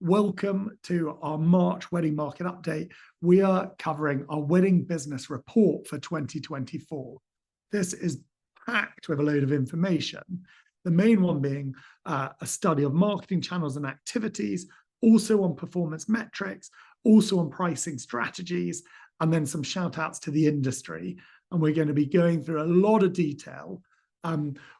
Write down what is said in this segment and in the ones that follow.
welcome to our March wedding market update. We are covering our wedding business report for 2024. This is packed with a load of information. The main one being a study of marketing channels and activities, also on performance metrics, also on pricing strategies, and then some shout outs to the industry. And we're going to be going through a lot of detail.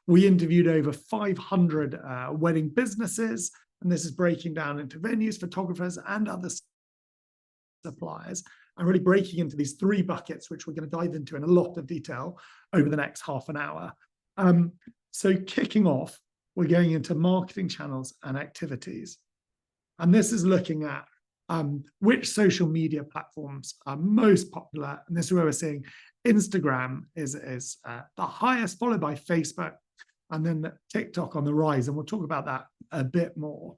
We interviewed over 500 wedding businesses, and this is breaking down into venues, photographers, and other suppliers, and really breaking into these three buckets, which we're going to dive into in a lot of detail over the next half an hour. So kicking off, we're going into marketing channels and activities. And this is looking at which social media platforms are most popular. And this is where we're seeing Instagram is the highest, followed by Facebook, and then TikTok on the rise. And we'll talk about that a bit more.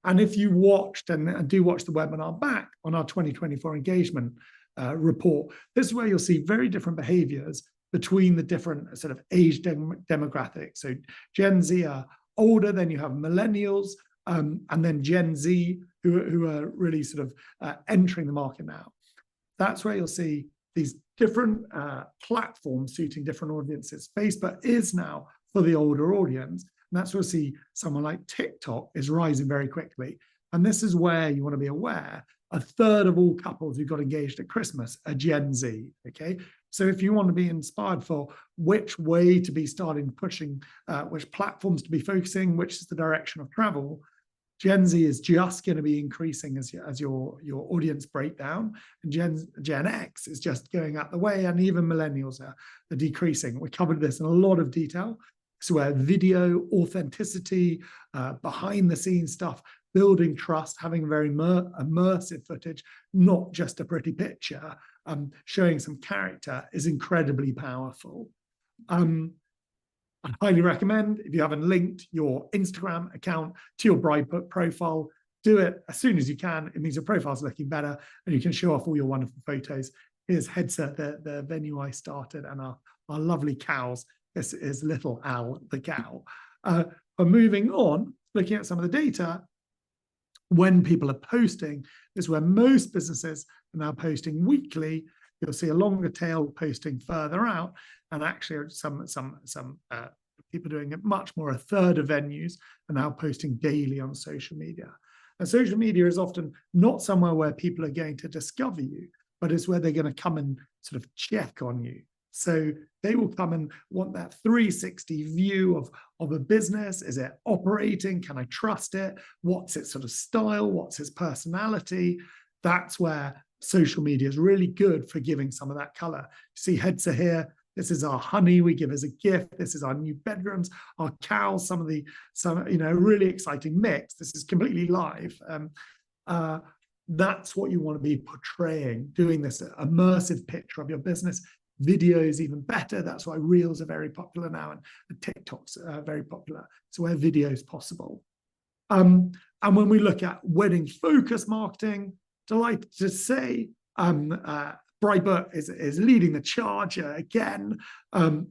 And if you watched and do watch the webinar back on our 2024 engagement report, this is where you'll see very different behaviors between the different sort of age demographics. So Gen Z are older, then you have millennials, and then Gen Z who are really sort of entering the market now. That's where you'll see these different platforms suiting different audiences. Facebook is now for the older audience. And that's where we'll see someone like TikTok is rising very quickly. And this is where you want to be aware, a third of all couples who got engaged at Christmas are Gen Z, okay? So if you want to be inspired for which way to be starting pushing, which platforms to be focusing, which is the direction of travel, Gen Z is just going to be increasing as your audience breakdown, and Gen X is just going out the way, and even millennials are decreasing. We covered this in a lot of detail. So where video, authenticity, behind the scenes stuff, building trust, having very immersive footage, not just a pretty picture, showing some character is incredibly powerful. I highly recommend, if you haven't linked your Instagram account to your Bridebook profile, do it as soon as you can. It means your profile's looking better and you can show off all your wonderful photos. Here's Hedsa, the venue I started, and our lovely cows. This is little Al, the cow. But moving on, looking at some of the data, when people are posting, this is where most businesses are now posting weekly. You'll see a longer tail posting further out, and actually some people doing it much more. A third of venues are now posting daily on social media. And social media is often not somewhere where people are going to discover you, but it's where they're going to come and sort of check on you. So they will come and want that 360 view of a business. Is it operating? Can I trust it? What's its sort of style? What's its personality? That's where social media is really good for giving some of that color. See Hedsa here. This is our honey we give as a gift. This is our new bedrooms, our cows, some really exciting mix. This is completely live. That's what you want to be portraying, doing this immersive picture of your business. Videos even better. That's why Reels are very popular now, and TikTok's very popular. So where video is possible. And when we look at wedding focus marketing, delighted to say Bridebook is leading the charge again,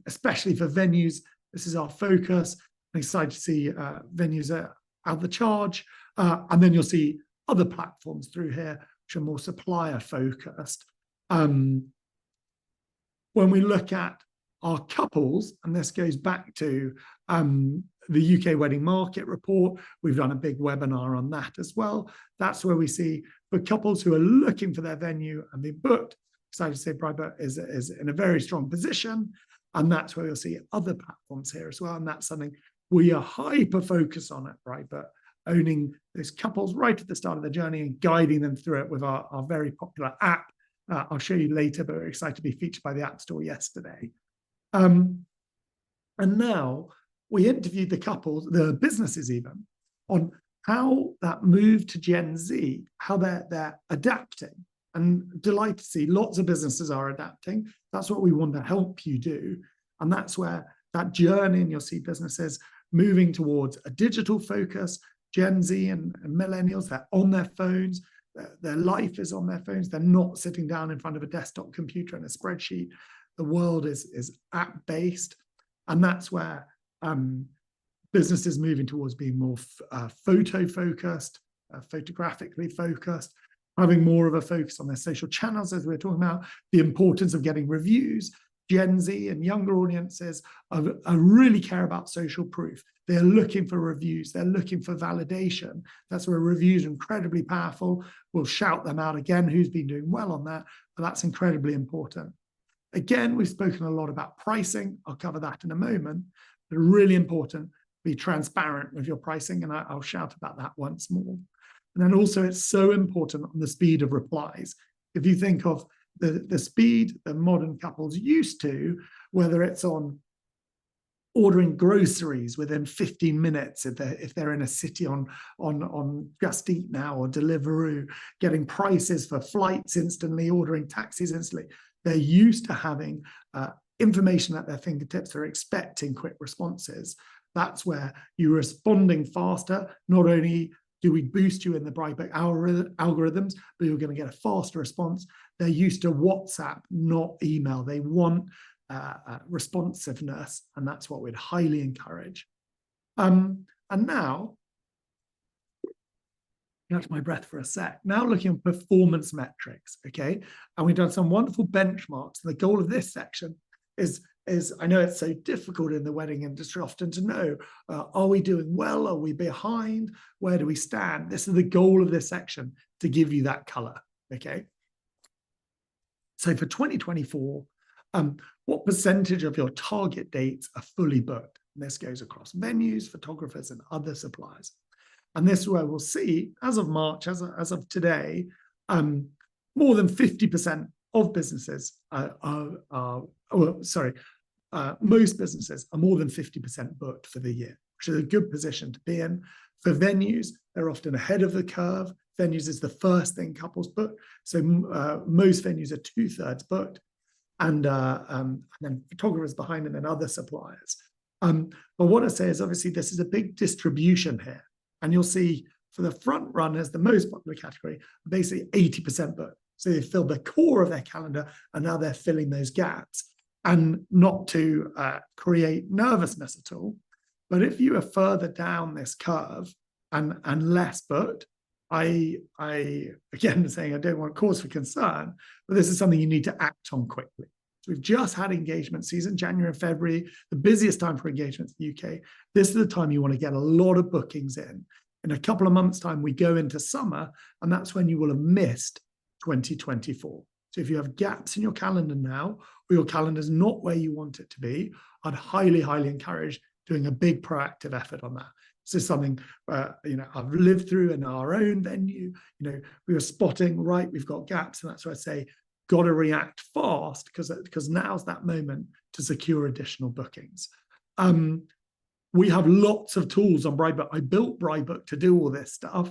especially for venues. This is our focus. I'm excited to see venues are out the charge. And then you'll see other platforms through here, which are more supplier focused. When we look at our couples, and this goes back to the UK Wedding Market Report, we've done a big webinar on that as well. That's where we see for couples who are looking for their venue and being booked, excited to say Bridebook is in a very strong position. And that's where you'll see other platforms here as well. And that's something we are hyper-focused on at Bridebook, owning those couples right at the start of the journey and guiding them through it with our very popular app. I'll show you later, but we're excited to be featured by the App Store yesterday. And now we interviewed the couples, the businesses even, on how that move to Gen Z, how they're adapting. And delighted to see lots of businesses are adapting. That's what we want to help you do. And that's where that journey, and you'll see businesses moving towards a digital focus. Gen Z and millennials, they're on their phones. Their life is on their phones. They're not sitting down in front of a desktop computer and a spreadsheet. The world is app-based. And that's where businesses moving towards being more photo-focused, photographically focused, having more of a focus on their social channels, as we were talking about, the importance of getting reviews. Gen Z and younger audiences are really care about social proof. They're looking for reviews. They're looking for validation. That's where reviews are incredibly powerful. We'll shout them out again, who's been doing well on that, but that's incredibly important. Again, we've spoken a lot about pricing. I'll cover that in a moment, but really important, be transparent with your pricing, and I'll shout about that once more. And then also, it's so important on the speed of replies. If you think of the speed that modern couples used to, whether it's on ordering groceries within 15 minutes if they're in a city on Just Eat Now or Deliveroo, getting prices for flights instantly, ordering taxis instantly. They're used to having information at their fingertips. They're expecting quick responses. That's where you're responding faster. Not only do we boost you in the Bridebook algorithms, but you're going to get a faster response. They're used to WhatsApp, not email. They want responsiveness, and that's what we'd highly encourage. And now, catch my breath for a sec. Now looking at performance metrics, okay? And we've done some wonderful benchmarks. And the goal of this section is I know it's so difficult in the wedding industry often to know, are we doing well? Are we behind? Where do we stand? This is the goal of this section, to give you that color, okay? So for 2024, what percentage of your target dates are fully booked? And this goes across venues, photographers, and other suppliers. And this is where we'll see, as of March, as of today, more than 50% of businesses most businesses are more than 50% booked for the year, which is a good position to be in. For venues, they're often ahead of the curve. Venues is the first thing couples book. So most venues are 2/3 booked. And then photographers behind, and then other suppliers. But what I say is, obviously, this is a big distribution here. And you'll see for the front runners, the most popular category, basically 80% booked. So they filled the core of their calendar, and now they're filling those gaps. And not to create nervousness at all, but if you are further down this curve and less booked, I again saying I don't want cause for concern, but this is something you need to act on quickly. So we've just had engagement season, January and February, the busiest time for engagements in the UK. This is the time you want to get a lot of bookings in. In a couple of months' time, we go into summer, and that's when you will have missed 2024. So if you have gaps in your calendar now, or your calendar is not where you want it to be, I'd highly, highly encourage doing a big proactive effort on that. This is something I've lived through in our own venue. We were spotting, right, we've got gaps, and that's why I say, got to react fast, because now's that moment to secure additional bookings. We have lots of tools on Bridebook. I built Bridebook to do all this stuff.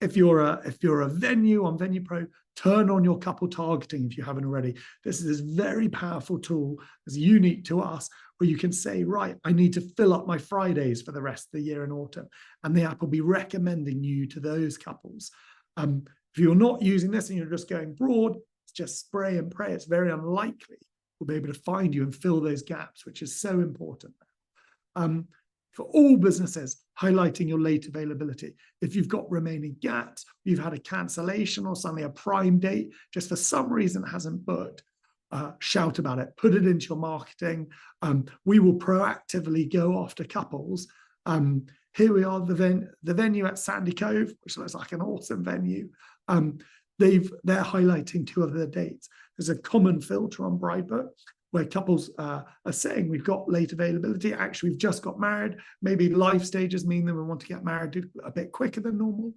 If you're a venue on Venue Pro, turn on your couple targeting if you haven't already. This is a very powerful tool that's unique to us, where you can say, right, I need to fill up my Fridays for the rest of the year in autumn. And the app will be recommending you to those couples. If you're not using this and you're just going broad, it's just spray and pray. It's very unlikely we'll be able to find you and fill those gaps, which is so important. For all businesses, highlighting your late availability. If you've got remaining gaps, you've had a cancellation or suddenly a prime date, just for some reason it hasn't booked, shout about it, put it into your marketing. We will proactively go after couples. Here we are, the venue at Sandy Cove, which looks like an awesome venue. They're highlighting 2 of their dates. There's a common filter on Bridebook where couples are saying, we've got late availability. Actually, we've just got married. Maybe life stages mean that we want to get married a bit quicker than normal.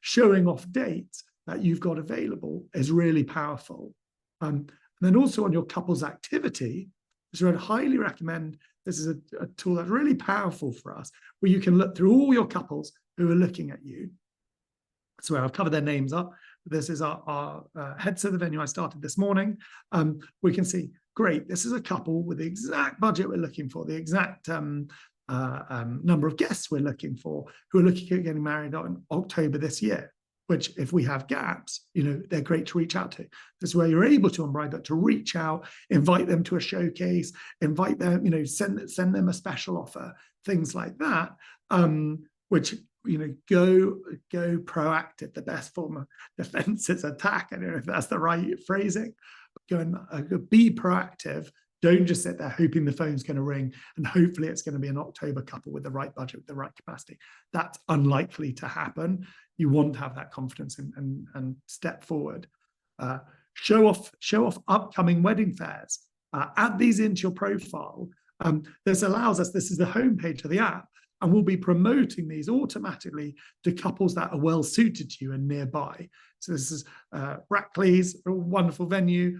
Showing off dates that you've got available is really powerful. And then also on your couples activity, so I'd highly recommend, this is a tool that's really powerful for us, where you can look through all your couples who are looking at you. So I've covered their names up. This is our heads of the venue I started this morning. We can see, great, this is a couple with the exact budget we're looking for, the exact number of guests we're looking for, who are looking at getting married in October this year, which if we have gaps, they're great to reach out to. This is where you're able to, on Bridebook, to reach out, invite them to a showcase, invite them, send them a special offer, things like that, which go proactive. The best form of defense is attack. I don't know if that's the right phrasing. Go and be proactive. Don't just sit there hoping the phone's going to ring and hopefully it's going to be an October couple with the right budget, with the right capacity. That's unlikely to happen. You want to have that confidence and step forward. Show off upcoming wedding fairs. Add these into your profile. This allows us, this is the homepage of the app, and we'll be promoting these automatically to couples that are well suited to you and nearby. So this is Brackley's, a wonderful venue.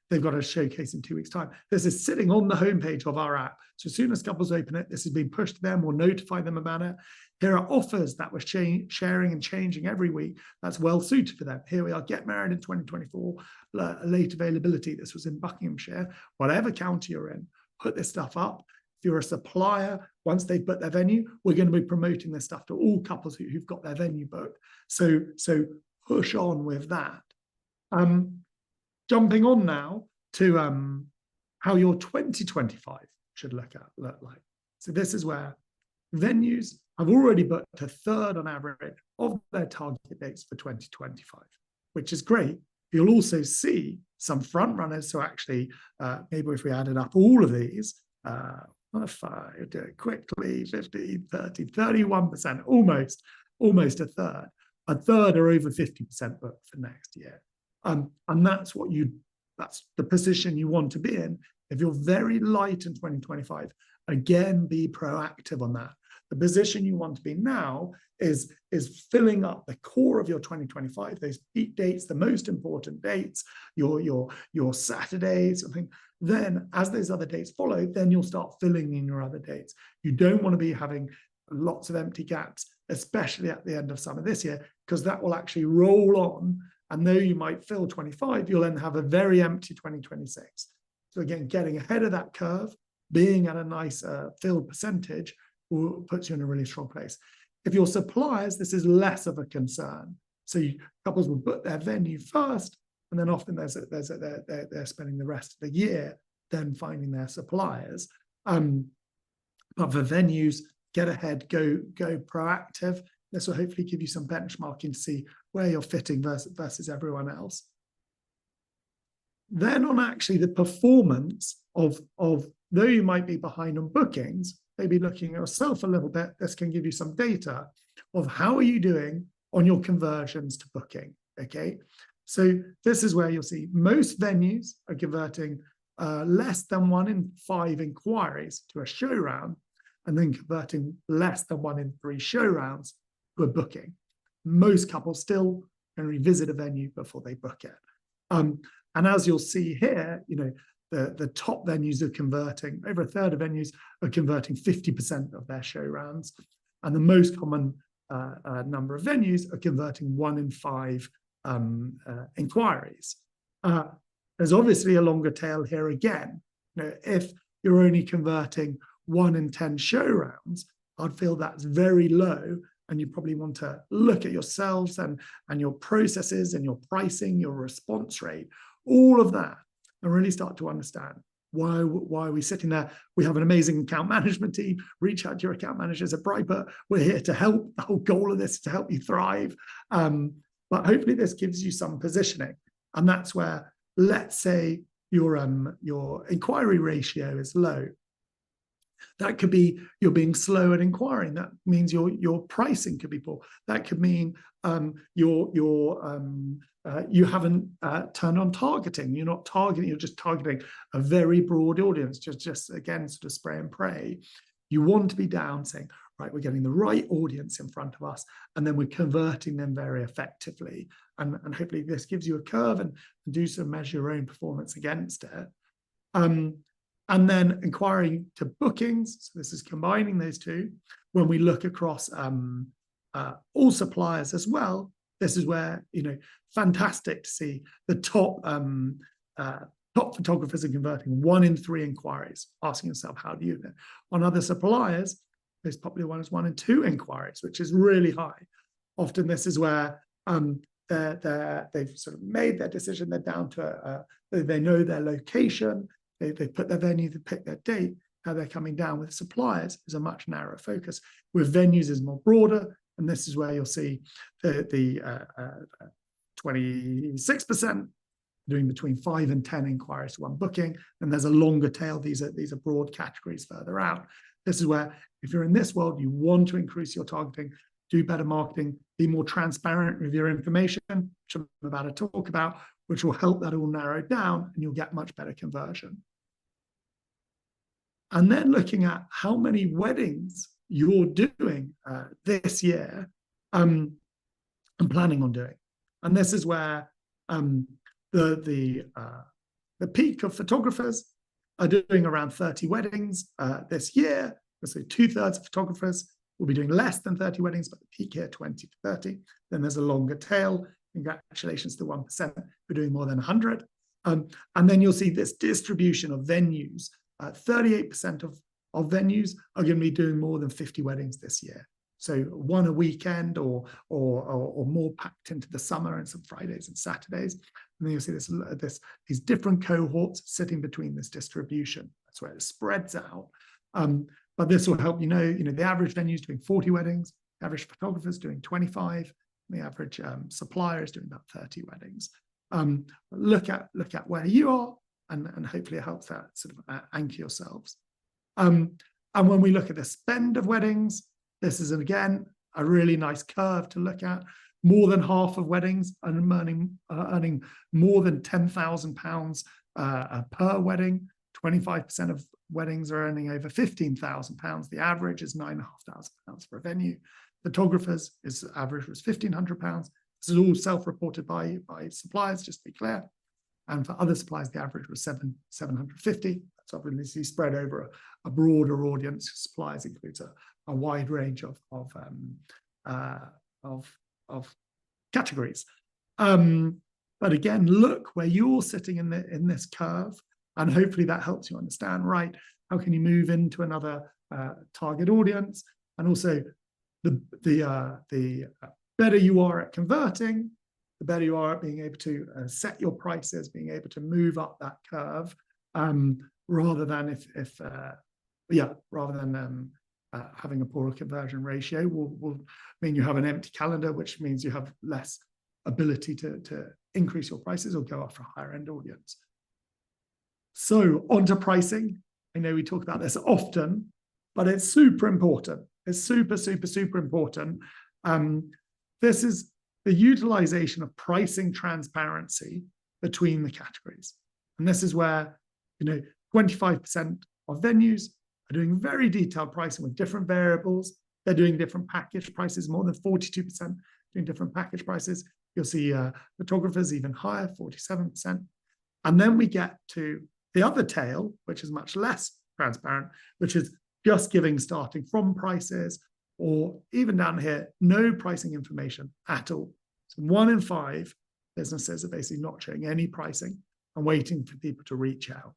They've got a showcase in 2 weeks' time. This is sitting on the homepage of our app. So as soon as couples open it, this is being pushed to them. We'll notify them about it. Here are offers that we're sharing and changing every week. That's well suited for them. Here we are, get married in 2024, late availability. This was in Buckinghamshire. Whatever county you're in, put this stuff up. If you're a supplier, once they've booked their venue, we're going to be promoting this stuff to all couples who've got their venue booked. So push on with that. Jumping on now to how your 2025 should look like. So this is where venues have already booked a third on average of their target dates for 2025, which is great. You'll also see some front runners. So actually, maybe if we added up all of these, if I do it quickly, 15, 30, 31%, almost a third. A third are over 50% booked for next year. And that's the position you want to be in. If you're very light in 2025, again, be proactive on that. The position you want to be now is filling up the core of your 2025, those peak dates, the most important dates, your Saturdays, something. Then as those other dates follow, then you'll start filling in your other dates. You don't want to be having lots of empty gaps, especially at the end of summer this year, because that will actually roll on. And though you might fill 25, you'll then have a very empty 2026. So again, getting ahead of that curve, being at a nice filled percentage, puts you in a really strong place. If your suppliers, this is less of a concern. So couples will book their venue first, and then often they're spending the rest of the year then finding their suppliers. But for venues, get ahead, go proactive. This will hopefully give you some benchmarking to see where you're fitting versus everyone else. Then on actually the performance of though you might be behind on bookings, maybe looking at yourself a little bit, this can give you some data of how are you doing on your conversions to booking, okay? So this is where you'll see most venues are converting less than 1 in 5 inquiries to a show round, and then converting less than 1 in 3 show rounds to a booking. Most couples still can revisit a venue before they book it. And as you'll see here, the top venues are converting, over a third of venues are converting 50% of their show rounds. And the most common number of venues are converting 1 in 5 inquiries. There's obviously a longer tail here again. If you're only converting 1 in 10 show rounds, I'd feel that's very low. And you probably want to look at yourselves and your processes and your pricing, your response rate, all of that, and really start to understand why are we sitting there. We have an amazing account management team. Reach out to your account managers at Bridebook. We're here to help. The whole goal of this is to help you thrive. But hopefully this gives you some positioning. And that's where, let's say your inquiry ratio is low. That could be you're being slow at inquiring. That means your pricing could be poor. That could mean you haven't turned on targeting. You're not targeting. You're just targeting a very broad audience. Just again, sort of spray and pray. You want to be down, saying, right, we're getting the right audience in front of us, and then we're converting them very effectively. And hopefully this gives you a curve and do some measure your own performance against it. And then inquiry to bookings. So this is combining those two. When we look across all suppliers as well, this is where, fantastic to see the top photographers are converting 1 in 3 inquiries, asking yourself, how do you do that? On other suppliers, most popular one is 1 in 2 inquiries, which is really high. Often this is where they've sort of made their decision. They're down to they know their location. They put their venue, they pick their date, how they're coming down. With suppliers is a much narrower focus. With venues is more broader, and this is where you'll see the 26% doing between 5 and 10 inquiries to one booking, and there's a longer tail. These are broad categories further out. This is where, if you're in this world, you want to increase your targeting, do better marketing, be more transparent with your information, which I'm about to talk about, which will help that all narrow down, and you'll get much better conversion. And then looking at how many weddings you're doing this year and planning on doing. And this is where the peak of photographers are doing around 30 weddings this year. So 2/3 of photographers will be doing less than 30 weddings, but the peak here, 20 to 30. Then there's a longer tail. Congratulations to 1% for doing more than 100. And then you'll see this distribution of venues. 38% of venues are going to be doing more than 50 weddings this year. So one a weekend or more packed into the summer and some Fridays and Saturdays. And then you'll see these different cohorts sitting between this distribution. That's where it spreads out. But this will help you know the average venue is doing 40 weddings, the average photographer is doing 25, the average supplier is doing about 30 weddings. Look at where you are, and hopefully it helps that sort of anchor yourselves. And when we look at the spend of weddings, this is, again, a really nice curve to look at. More than half of weddings are earning more than £10,000 per wedding. 25% of weddings are earning over £15,000. The average is £9,500 for a venue. Photographers, average was £1,500. This is all self-reported by suppliers, just to be clear. And for other suppliers, the average was £750. That's obviously spread over a broader audience. Suppliers includes a wide range of categories. But again, look where you're sitting in this curve, and hopefully that helps you understand, right, how can you move into another target audience? And also the better you are at converting, the better you are at being able to set your prices, being able to move up that curve, rather than having a poorer conversion ratio will mean you have an empty calendar, which means you have less ability to increase your prices or go after a higher end audience. So onto pricing. I know we talk about this often, but it's super important. It's super, super, super important. This is the utilization of pricing transparency between the categories. And this is where, 25% of venues are doing very detailed pricing with different variables. They're doing different package prices, more than 42% doing different package prices. You'll see photographers even higher, 47%. And then we get to the other tail, which is much less transparent, which is just giving starting from prices, or even down here, no pricing information at all. So 1 in 5 businesses are basically not showing any pricing and waiting for people to reach out.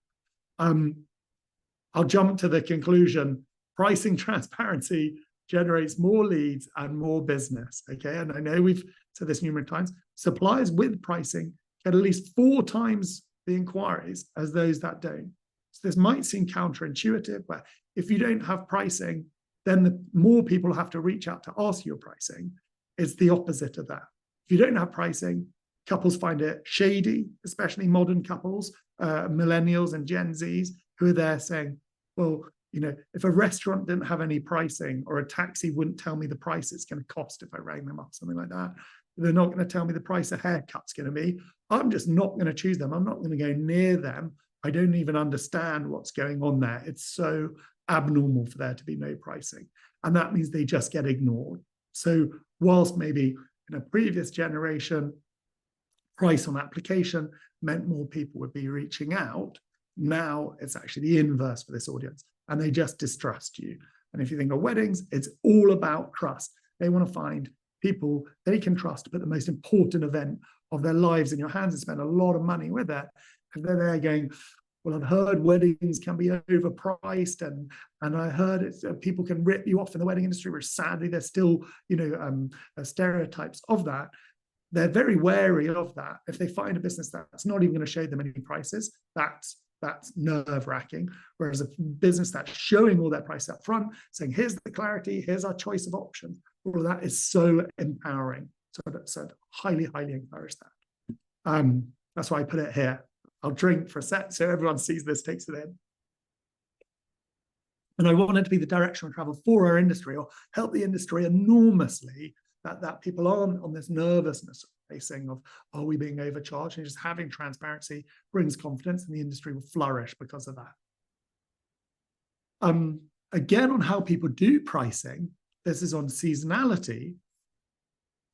I'll jump to the conclusion. Pricing transparency generates more leads and more business, okay? And I know we've said this numerous times. Suppliers with pricing get at least 4 times the inquiries as those that don't. So this might seem counterintuitive, but if you don't have pricing, then the more people have to reach out to ask you your pricing. It's the opposite of that. If you don't have pricing, couples find it shady, especially modern couples, millennials and Gen Zs, who are there saying, well, if a restaurant didn't have any pricing, or a taxi wouldn't tell me the price it's going to cost if I rang them up, something like that, they're not going to tell me the price a haircut's going to be. I'm just not going to choose them. I'm not going to go near them. I don't even understand what's going on there. It's so abnormal for there to be no pricing. And that means they just get ignored. So whilst maybe in a previous generation, price on application meant more people would be reaching out, now it's actually the inverse for this audience, and they just distrust you. And if you think of weddings, it's all about trust. They want to find people they can trust to put the most important event of their lives in your hands and spend a lot of money with it. And then they're going, well, I've heard weddings can be overpriced, and I heard people can rip you off in the wedding industry, which sadly there's still, stereotypes of that. They're very wary of that. If they find a business that's not even going to show them any prices, that's that's nerve-wracking. Whereas a business that's showing all their price up front, saying, here's the clarity, here's our choice of options, all of that is so empowering. So highly, highly encourage that. That's why I put it here. I'll drink for a sec so everyone sees this, takes it in. And I want it to be the direction of travel for our industry, or help the industry enormously, that people aren't on this nervousness facing of, are we being overcharged? And just having transparency brings confidence, and the industry will flourish because of that. Again, on how people do pricing, this is on seasonality.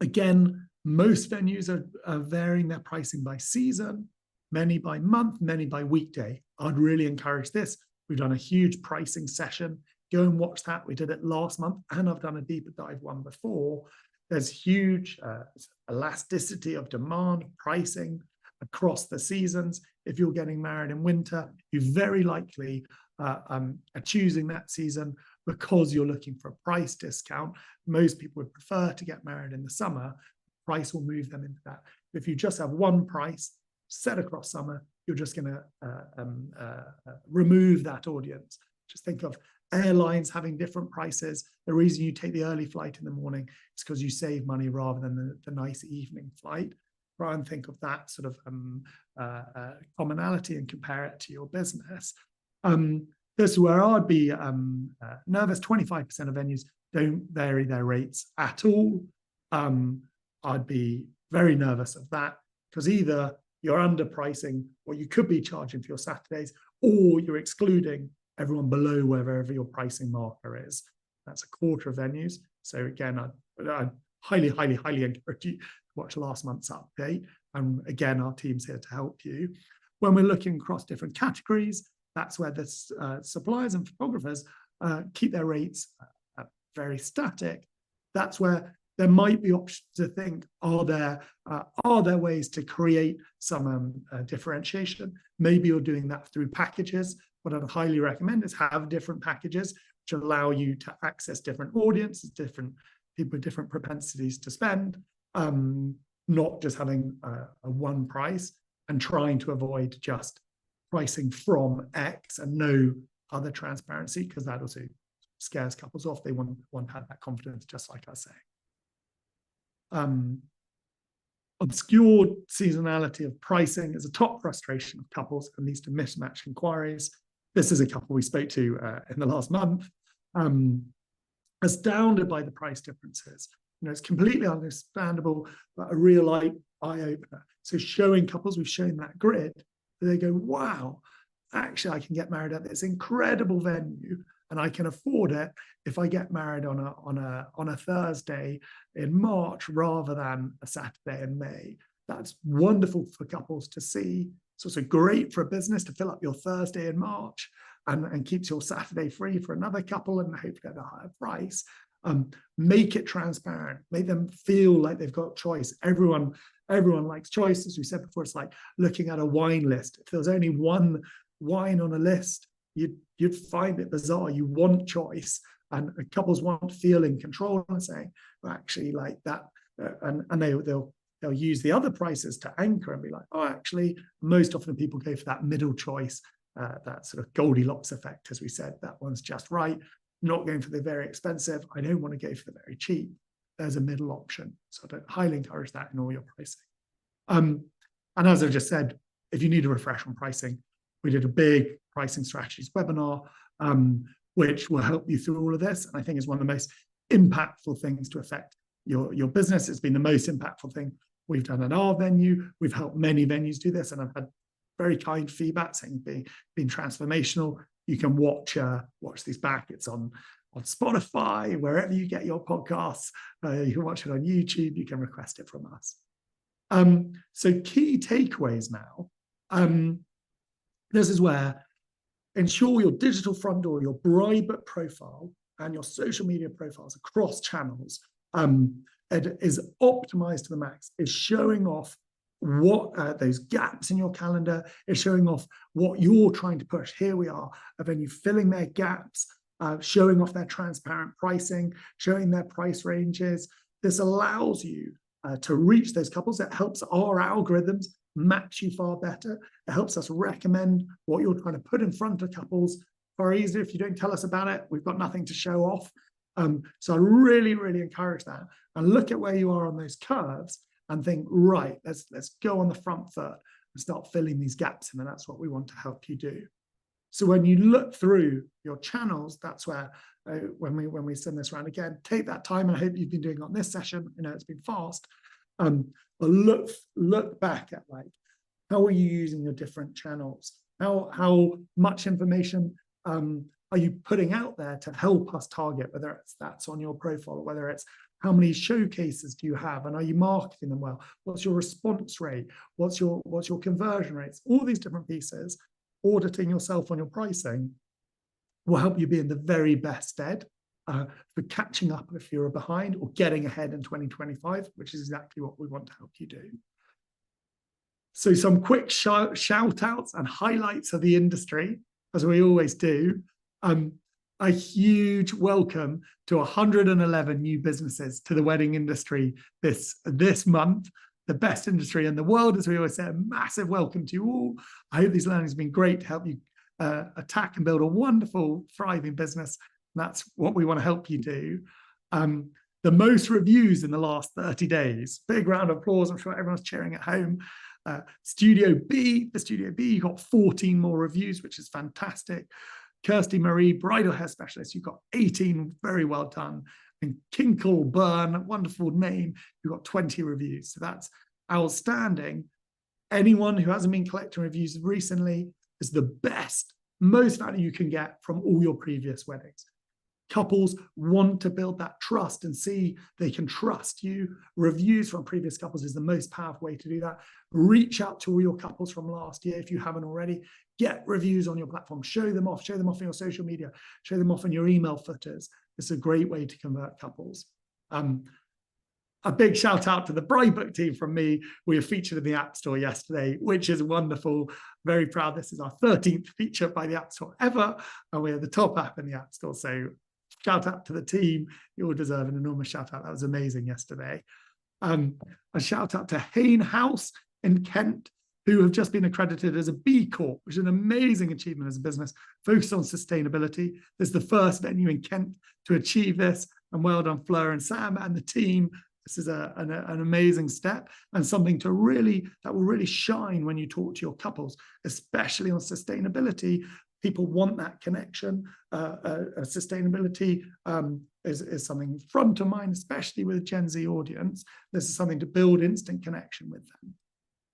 Again, most venues are varying their pricing by season, many by month, many by weekday. I'd really encourage this. We've done a huge pricing session. Go and watch that. We did it last month, and I've done a deeper dive one before. There's huge elasticity of demand pricing across the seasons. If you're getting married in winter, you very likely are choosing that season because you're looking for a price discount. Most people would prefer to get married in the summer. Price will move them into that. If you just have one price set across summer, you're just going to remove that audience. Just think of airlines having different prices. The reason you take the early flight in the morning is because you save money rather than the nice evening flight. Try and think of that sort of commonality and compare it to your business. This is where I'd be nervous. 25% of venues don't vary their rates at all. I'd be very nervous of that, because either you're underpricing what you could be charging for your Saturdays, or you're excluding everyone below wherever your pricing marker is. That's a quarter of venues. So again, I highly, highly, highly encourage you to watch last month's update. And again, our team's here to help you. When we're looking across different categories, that's where the suppliers and photographers keep their rates very static. That's where there might be options to think, are there ways to create some differentiation? Maybe you're doing that through packages. What I'd highly recommend is have different packages which allow you to access different audiences, different people with different propensities to spend, not just having a one price, and trying to avoid just pricing from X and no other transparency, because that also scares couples off. They want to have that confidence, just like I was saying. Obscured seasonality of pricing is a top frustration of couples and leads to mismatched inquiries. This is a couple we spoke to in the last month, astounded by the price differences. You know, it's completely understandable, but a real eye-opener. So showing couples, we've shown that grid, they go, wow, actually I can get married at this incredible venue, and I can afford it if I get married on a Thursday in March rather than a Saturday in May. That's wonderful for couples to see. It's also great for a business to fill up your Thursday in March and keeps your Saturday free for another couple and hopefully at a higher price. Make it transparent. Make them feel like they've got choice. Everyone likes choice. As we said before, it's like looking at a wine list. If there was only one wine on a list, you'd find it bizarre. You want choice, and couples want to feel in control and saying, well, actually, like that, and they'll use the other prices to anchor and be like, oh, actually, most often people go for that middle choice, that sort of Goldilocks effect, as we said. That one's just right. Not going for the very expensive. I don't want to go for the very cheap. There's a middle option. So I highly encourage that in all your pricing. And as I just said, if you need a refresh on pricing, we did a big pricing strategies webinar, which will help you through all of this. And I think it's one of the most impactful things to affect your business. It's been the most impactful thing we've done at our venue. We've helped many venues do this, and I've had very kind feedback saying being transformational. You can watch these back. It's on Spotify, wherever you get your podcasts. You can watch it on YouTube. You can request it from us. So key takeaways now. This is where ensure your digital front door, your Bridebook profile, and your social media profiles across channels it is optimized to the max. It's showing off what those gaps in your calendar, is showing off what you're trying to push. Here we are, a venue filling their gaps, showing off their transparent pricing, showing their price ranges. This allows you to reach those couples. It helps our algorithms match you far better. It helps us recommend what you're trying to put in front of couples far easier. If you don't tell us about it, we've got nothing to show off. So I really, really encourage that. And look at where you are on those curves and think, right, let's go on the front foot and start filling these gaps in. And that's what we want to help you do. So when you look through your channels, that's where when we send this around again, take that time. And I hope you've been doing it on this session. You know, it's been fast. But look back at, like, how are you using your different channels? How much information are you putting out there to help us target, whether it's that's on your profile, or whether it's how many showcases do you have, and are you marketing them well? What's your response rate? What's your conversion rates? All these different pieces, auditing yourself on your pricing will help you be in the very best stead for catching up if you're behind, or getting ahead in 2025, which is exactly what we want to help you do. So some quick shout outs and highlights of the industry, as we always do. A huge welcome to 111 new businesses to the wedding industry this month, the best industry in the world, as we always say. A massive welcome to you all. I hope these learnings have been great to help you attack and build a wonderful, thriving business. And that's what we want to help you do. The most reviews in the last 30 days. Big round of applause. I'm sure everyone's cheering at home. Studio B, you got 14 more reviews, which is fantastic. Kirsty Marie, bridal hair specialist, you've got 18, very well done. And Kinkle Burn, wonderful name, you've got 20 reviews. So that's outstanding. Anyone who hasn't been collecting reviews recently is the best, most value you can get from all your previous weddings. Couples want to build that trust and see they can trust you. Reviews from previous couples is the most powerful way to do that. Reach out to all your couples from last year if you haven't already. Get reviews on your platform. Show them off in your social media. Show them off in your email footers. It's a great way to convert couples. A big shout out to the Bridebook team from me. We were featured in the App Store yesterday, which is wonderful. Very proud. This is our 13th feature by the App Store ever, and we're the top app in the App Store. So shout out to the team. You all deserve an enormous shout out. That was amazing yesterday. A shout out to Hayne House in Kent, who have just been accredited as a B Corp, which is an amazing achievement as a business focused on sustainability. This is the first venue in Kent to achieve this, and well done, Fleur and Sam and the team. This is an amazing step, and something that will really shine when you talk to your couples, especially on sustainability. People want that connection. Sustainability is something front of mind, especially with a Gen Z audience. This is something to build instant connection with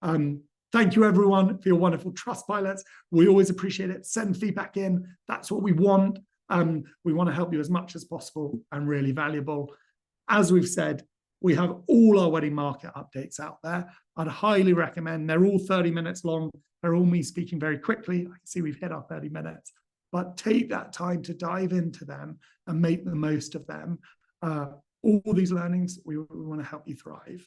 them. Thank you, everyone, for your wonderful trust pilots. We always appreciate it. Send feedback in. That's what we want. We want to help you as much as possible and really valuable. As we've said, we have all our wedding market updates out there. I'd highly recommend. They're all 30 minutes long. They're all me speaking very quickly. I can see we've hit our 30 minutes. But take that time to dive into them and make the most of them. All these learnings, we want to help you thrive.